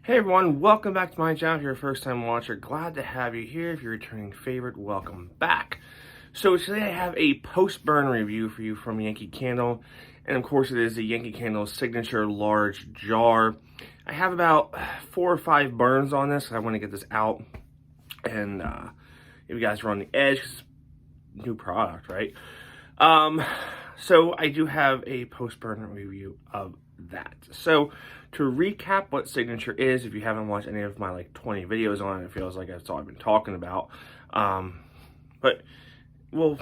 Hey everyone, welcome back to my channel. If you're a first time watcher, glad to have you here. If you're a returning favorite, welcome back. So today I have a post-burn review for you from Yankee Candle. And of course it is the Yankee Candle signature large jar. I have about 4 or 5 burns on this. I want to get this out. And if you guys are on the edge, 'cause it's new product, right? So I do have a post-burn review of that. So to recap what signature is, if you haven't watched any of my 20 videos on it, it feels like that's all I've been talking about. But we'll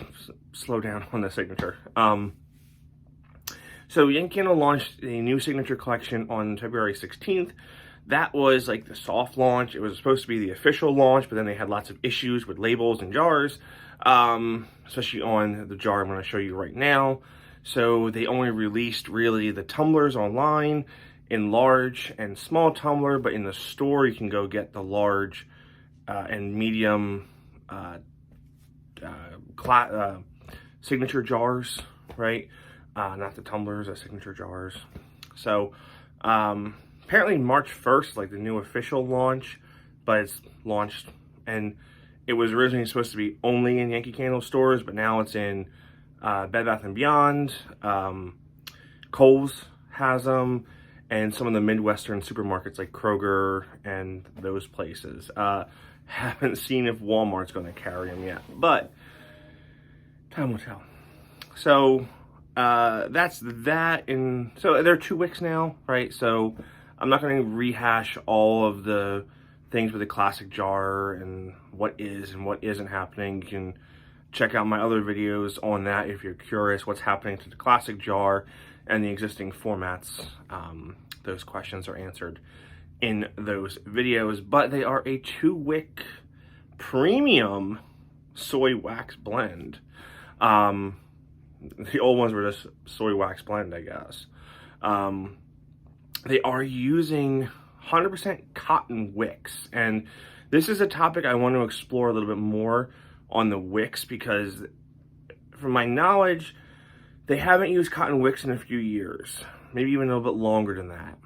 slow down on the signature. So Yankee Candle launched a new signature collection on February 16th. That was like the soft launch. It was supposed to be the official launch, but then they had lots of issues with labels and jars, especially on the jar I'm going to show you right now. So they only released really the tumblers online in large and small tumbler, but in the store you can go get the large and medium signature jars, right? Not the tumblers, the signature jars. So apparently March 1st, like the new official launch, but it's launched, and it was originally supposed to be only in Yankee Candle stores, but now it's in Bed Bath & Beyond, Kohl's has them, and some of the Midwestern supermarkets like Kroger and those places. Haven't seen if Walmart's going to carry them yet, but time will tell. So that's that. And so there are 2 wicks now, right? So I'm not going to rehash all of the things with the classic jar and what is and what isn't happening. You can check out my other videos on that if you're curious what's happening to the classic jar and the existing formats. Those questions are answered in those videos, but they are a 2-wick premium soy wax blend. The old ones were just soy wax blend, I guess. They are using 100% cotton wicks, and this is a topic I want to explore a little bit more on the wicks, because from my knowledge, they haven't used cotton wicks in a few years, maybe even a little bit longer than that.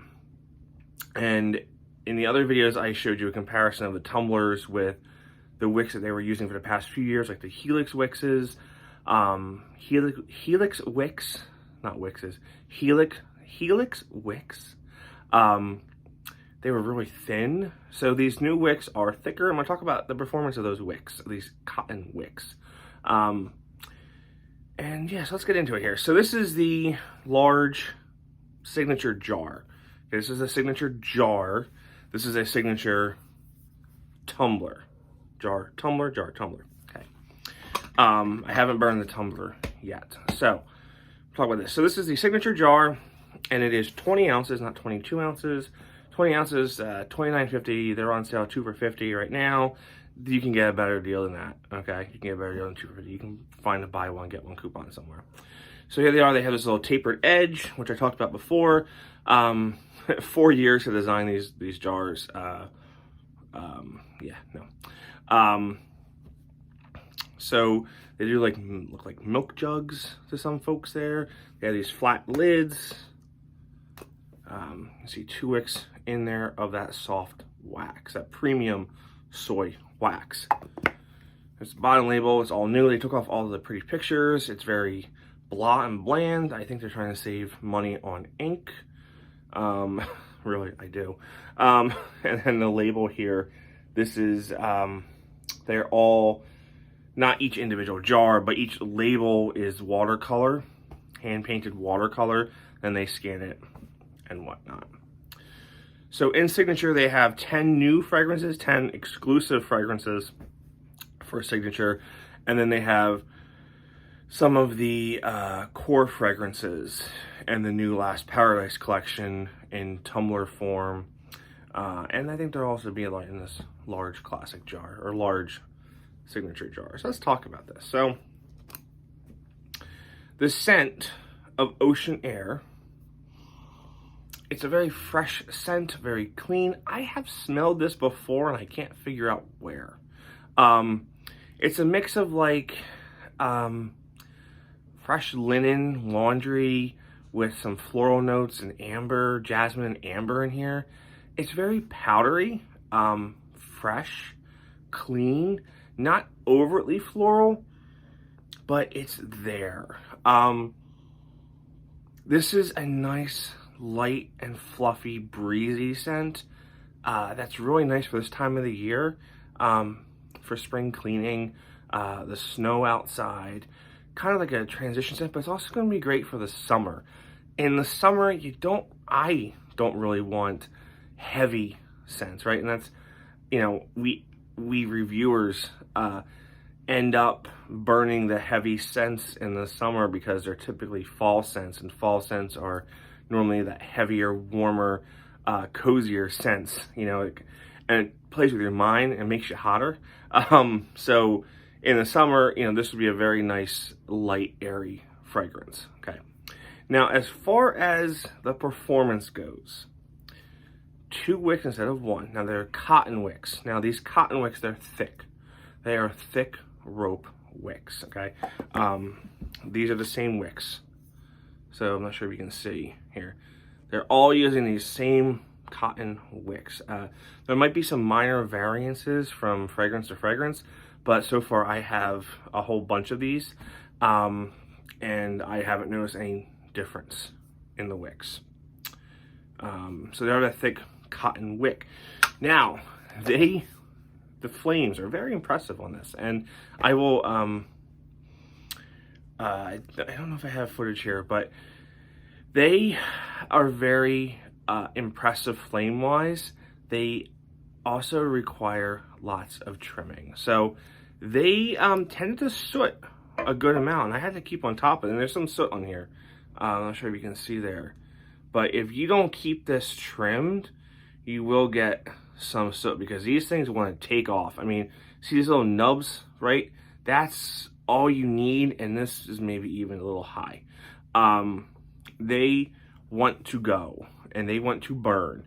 And in the other videos, I showed you a comparison of the tumblers with the wicks that they were using for the past few years, like the Helix wickses, Helix wicks, not wickses, Helix wicks. They were really thin. So these new wicks are thicker. I'm gonna talk about the performance of those wicks, these cotton wicks. And yes, let's get into it here. So this is the large signature jar. This is a signature jar. This is a signature tumbler. Jar, tumbler, jar, tumbler. Okay. I haven't burned the tumbler yet. So, talk about this. So this is the signature jar, and it is 20 ounces, not 22 ounces. 20 ounces, $29.50. They're on sale 2 for $50 right now. You can get a better deal than that, okay? You can get a better deal than 2 for $50. You can find a buy one, get one coupon somewhere. So here they are. They have this little tapered edge, which I talked about before. 4 years to design these jars. So they do look like milk jugs to some folks there. They have these flat lids. You see 2 wicks in there of that soft wax, that premium soy wax. It's the bottom label. It's all new. They took off all the pretty pictures. It's very blah and bland. I think they're trying to save money on ink. Really, I do. And then the label here, this is, they're all, not each individual jar, but each label is watercolor, hand-painted watercolor, and they scan it and whatnot. So in signature, they have 10 new fragrances, 10 exclusive fragrances for signature, and then they have some of the core fragrances and the new Last Paradise collection in tumbler form, and I think they'll also be in this large classic jar or large signature jar. So let's talk about this. So the scent of ocean air, it's a very fresh scent, very clean. I have smelled this before and I can't figure out where. It's a mix of fresh linen, laundry with some floral notes and amber, jasmine and amber in here. It's very powdery, fresh, clean, not overtly floral, but it's there. This is a nice, light and fluffy, breezy scent. That's really nice for this time of the year, for spring cleaning, the snow outside, kind of like a transition scent, but it's also going to be great for the summer. In the summer, I don't really want heavy scents, right? And that's, you know, we reviewers end up burning the heavy scents in the summer because they're typically fall scents, and fall scents are normally that heavier, warmer, cozier scents, you know, and it plays with your mind and makes you hotter. So in the summer, you know, this would be a very nice, light, airy fragrance. Okay. Now, as far as the performance goes, 2 wicks instead of 1. Now, they're cotton wicks. Now, these cotton wicks, they're thick. They are thick rope wicks, okay? These are the same wicks. So I'm not sure if you can see here. They're all using these same cotton wicks. There might be some minor variances from fragrance to fragrance, but so far I have a whole bunch of these, and I haven't noticed any difference in the wicks. So they're a thick cotton wick. Now, the flames are very impressive on this, and I will, I don't know if I have footage here, but they are very impressive flame-wise. They also require lots of trimming. So they tend to soot a good amount. I had to keep on top of it, and there's some soot on here. I'm not sure if you can see there. But if you don't keep this trimmed, you will get some soot, because these things want to take off. I mean, see these little nubs, right? That's all you need, and this is maybe even a little high. They want to go, and they want to burn.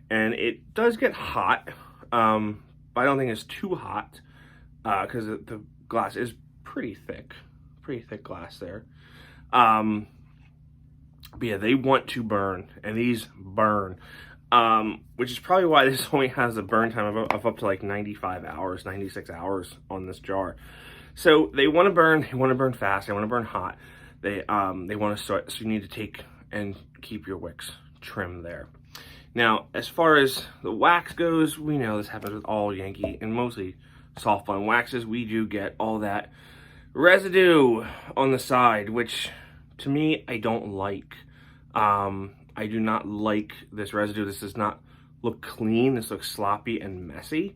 And it does get hot, but I don't think it's too hot, because the glass is pretty thick glass there. But yeah, they want to burn, and these burn, which is probably why this only has a burn time of up to like 95 hours, 96 hours on this jar. So they want to burn fast, they want to burn hot, they want to start, so you need to take and keep your wicks trimmed there. Now, as far as the wax goes, we know this happens with all Yankee and mostly soft blend waxes. We do get all that residue on the side, which to me, I don't like. I do not like this residue. This does not look clean. This looks sloppy and messy.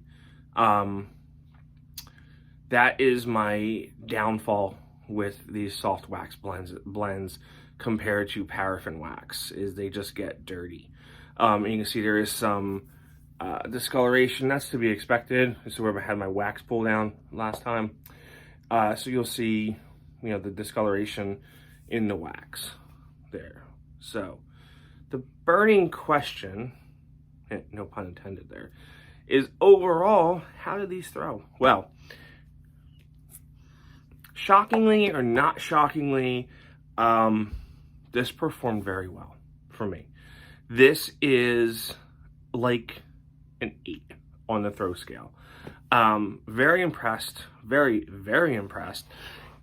That is my downfall with these soft wax blends compared to paraffin wax, is they just get dirty. And you can see there is some discoloration. That's to be expected. This is where I had my wax pull down last time. So you'll see, you know, the discoloration in the wax there. So the burning question, no pun intended there, is overall, how did these throw? Well, shockingly or not shockingly, this performed very well for me. This is like an 8 on the throw scale. Very impressed, very, very impressed.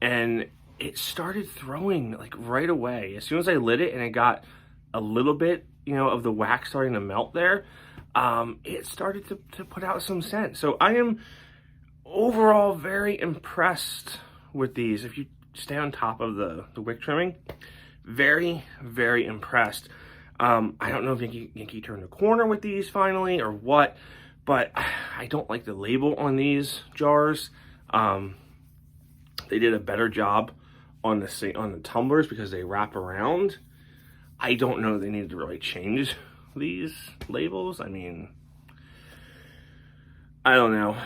And it started throwing like right away. As soon as I lit it and it got a little bit, you know, of the wax starting to melt there, it started to put out some scent. So I am overall very impressed with these. If you stay on top of the wick trimming, very, very impressed. I don't know if Yankee turned a corner with these finally or what, but I don't like the label on these jars. They did a better job on the tumblers because they wrap around. I don't know they needed to really change these labels. I mean, I don't know,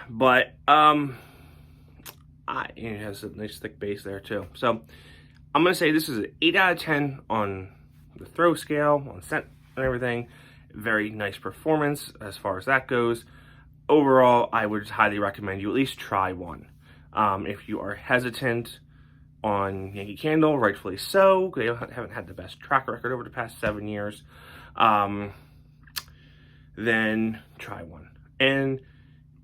but it has a nice thick base there too. So I'm gonna say this is an 8 out of 10 on the throw scale, on scent and everything. Very nice performance as far as that goes. Overall, I would highly recommend you at least try one. If you are hesitant on Yankee Candle, rightfully so. They haven't had the best track record over the past 7 years. then try one. And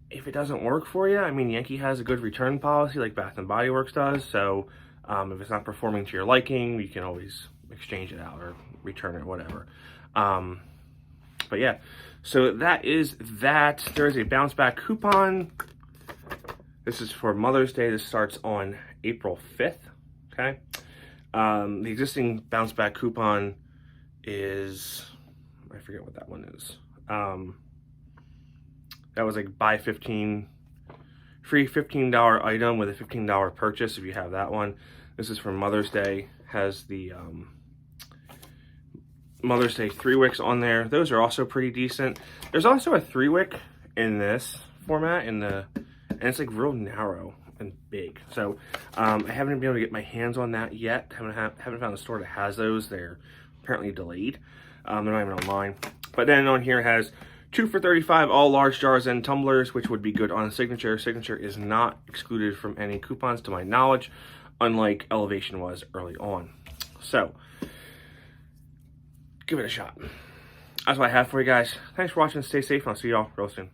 if it doesn't work for you, I mean, Yankee has a good return policy like Bath and Body Works does. So if it's not performing to your liking, you can always exchange it out or return it or whatever. But yeah, so that is that. There is a bounce back coupon. This is for Mother's Day. This starts on April 5th. Okay. The existing bounce back coupon is, I forget what that one is. That was like buy 15, free $15 item with a $15 purchase if you have that one. This is for Mother's Day. Has the Mother's Day 3 wicks on there. Those are also pretty decent. There's also a 3 wick in this format, and it's like real narrow and big. So I haven't been able to get my hands on that yet. Haven't found a store that has those. They're apparently delayed. They're not even online. But then on here it has 2 for $35, all large jars and tumblers, which would be good on Signature. Signature is not excluded from any coupons to my knowledge, unlike Elevation was early on. So give it a shot. That's what I have for you guys. Thanks for watching. Stay safe, and I'll see y'all real soon.